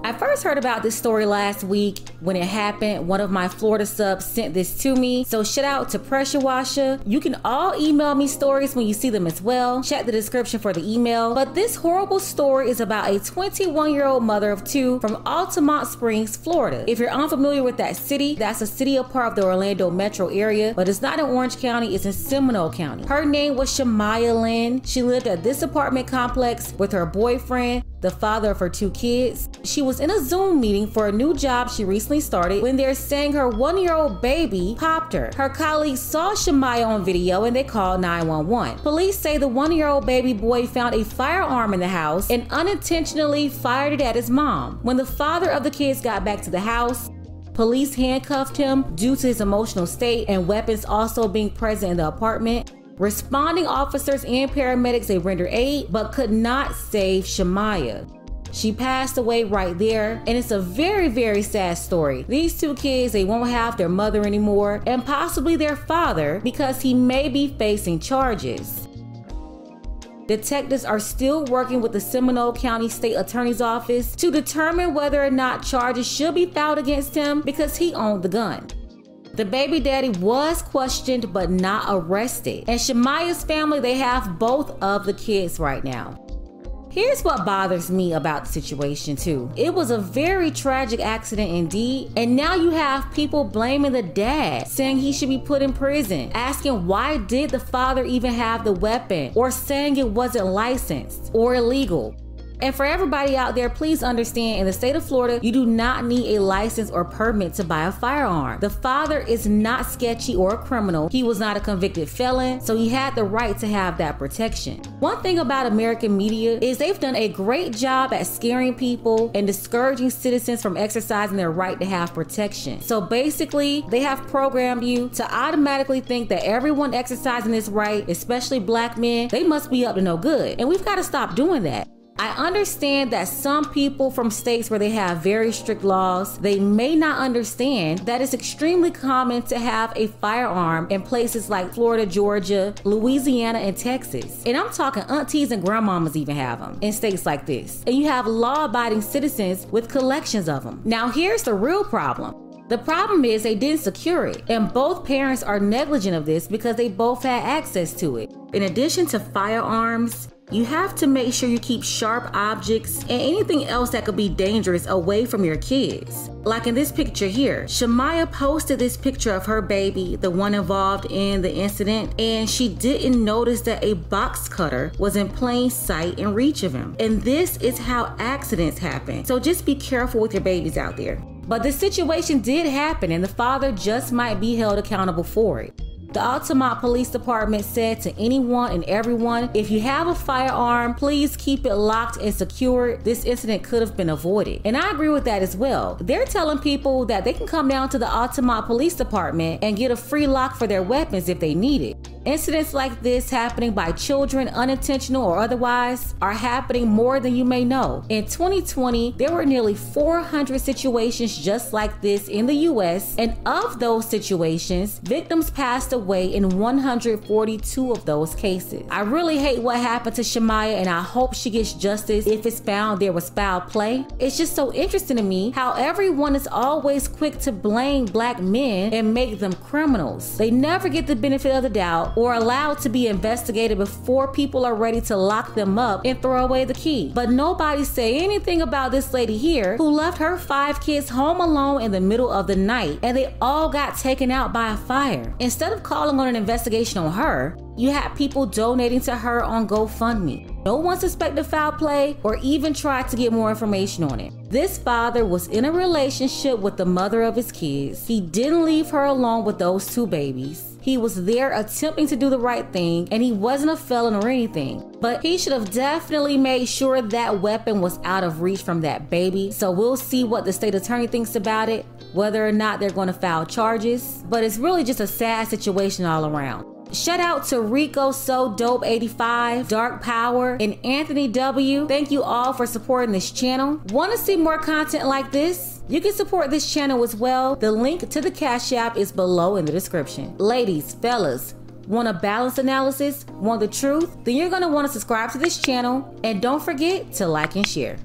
I first heard about this story last week when it happened. One of my Florida subs sent this to me. So shout out to Pressure Washer. You can all email me stories when you see them as well. Check the description for the email. But this horrible story is about a 21-year-old mother of two from Altamont Springs, Florida. If you're unfamiliar with that city, that's a city a part of the Orlando metro area, but it's not in Orange County, it's in Seminole County. Her name was Shamaya Lynn. She lived at this apartment complex with her boyfriend, the father of her two kids. She was in a Zoom meeting for a new job she recently started when they're saying her 1-year-old baby popped her. Her colleagues saw Shamaya on video and they called 911. Police say the 1-year-old baby boy found a firearm in the house and unintentionally fired it at his mom. When the father of the kids got back to the house, police handcuffed him due to his emotional state and weapons also being present in the apartment. Responding officers and paramedics, they rendered aid but could not save Shamaya. She passed away right there, and it's a very, very sad story. These two kids, they won't have their mother anymore and possibly their father because he may be facing charges. Detectives are still working with the Seminole County State Attorney's Office to determine whether or not charges should be filed against him because he owned the gun. The baby daddy was questioned but not arrested. And Shamaya's family, they have both of the kids right now. Here's what bothers me about the situation too. It was a very tragic accident indeed, and now you have people blaming the dad, saying he should be put in prison, asking why did the father even have the weapon, or saying it wasn't licensed or illegal. And for everybody out there, please understand, in the state of Florida, you do not need a license or permit to buy a firearm. The father is not sketchy or a criminal. He was not a convicted felon, so he had the right to have that protection. One thing about American media is they've done a great job at scaring people and discouraging citizens from exercising their right to have protection. So basically, they have programmed you to automatically think that everyone exercising this right, especially black men, they must be up to no good. And we've got to stop doing that. I understand that some people from states where they have very strict laws, they may not understand that it's extremely common to have a firearm in places like Florida, Georgia, Louisiana, and Texas. And I'm talking aunties and grandmamas even have them in states like this. And you have law-abiding citizens with collections of them. Now here's the real problem. The problem is they didn't secure it, and both parents are negligent of this because they both had access to it. In addition to firearms, you have to make sure you keep sharp objects and anything else that could be dangerous away from your kids. Like in this picture here, Shamaya posted this picture of her baby, the one involved in the incident, and she didn't notice that a box cutter was in plain sight and reach of him. And this is how accidents happen. So just be careful with your babies out there. But the situation did happen, and the father just might be held accountable for it. The Altamont Police Department said to anyone and everyone, if you have a firearm, please keep it locked and secured. This incident could have been avoided. And I agree with that as well. They're telling people that they can come down to the Altamont Police Department and get a free lock for their weapons if they need it. Incidents like this happening by children, unintentional or otherwise, are happening more than you may know. In 2020, there were nearly 400 situations just like this in the US, and of those situations, victims passed away in 142 of those cases. I really hate what happened to Shamaya, and I hope she gets justice if it's found there was foul play. It's just so interesting to me how everyone is always quick to blame black men and make them criminals. They never get the benefit of the doubt or allowed to be investigated before people are ready to lock them up and throw away the key. But nobody say anything about this lady here who left her 5 kids home alone in the middle of the night, and they all got taken out by a fire. Instead of calling on an investigation on her, you had people donating to her on GoFundMe. No one suspected foul play or even tried to get more information on it. This father was in a relationship with the mother of his kids. He didn't leave her alone with those 2 babies. He was there attempting to do the right thing, and he wasn't a felon or anything. But he should have definitely made sure that weapon was out of reach from that baby. So we'll see what the state attorney thinks about it, whether or not they're going to file charges. But it's really just a sad situation all around. Shout out to Rico So Dope 85, Dark Power, and Anthony W. Thank you all for supporting this channel. Want to see more content like this? You can support this channel as well. The link to the Cash App is below in the description. Ladies, fellas, want a balanced analysis? Want the truth? Then you're going to want to subscribe to this channel, and don't forget to like and share.